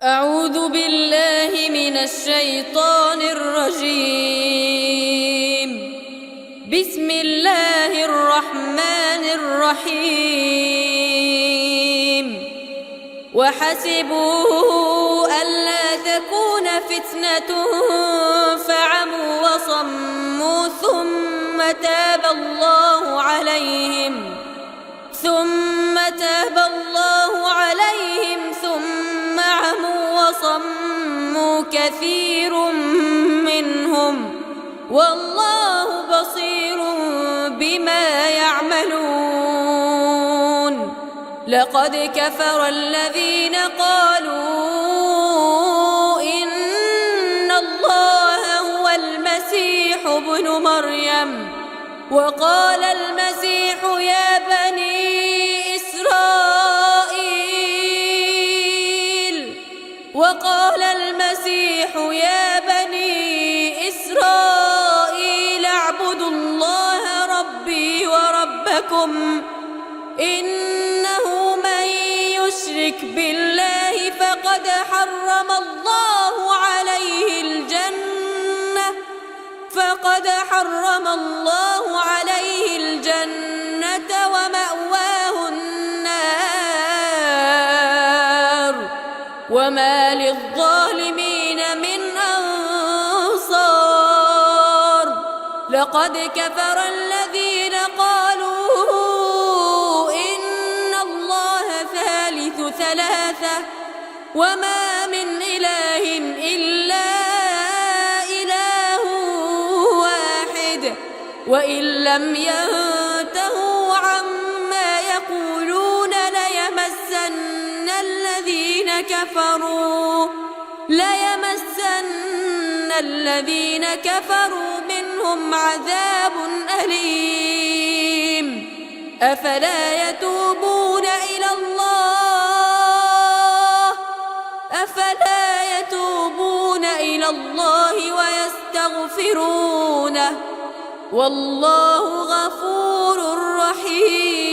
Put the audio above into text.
أعوذ بالله من الشيطان الرجيم. بسم الله الرحمن الرحيم. وحسبوا ألا تكون فتنة فعموا وصموا ثم تاب الله عليهم ثم عموا وصموا كثير منهم والله بصير بما يعملون. لقد كفر الذين قالوا إن الله هو المسيح ابن مريم وقال المسيح يا بني إسرائيل اعبدوا الله ربي وربكم إنه من يشرك بالله فقد حرم الله عليه الجنة ومأواه النار وما للظالمين من أنصار. لقد كفر الذين قالوا إن الله ثالث ثلاثة وما من إله إلا إله واحد وإن لم ينتهوا عما يقولون ليمسن الذين كفروا منهم عذاب أليم. أفلا يتوبون إلى الله ويستغفرونه والله غفور رحيم.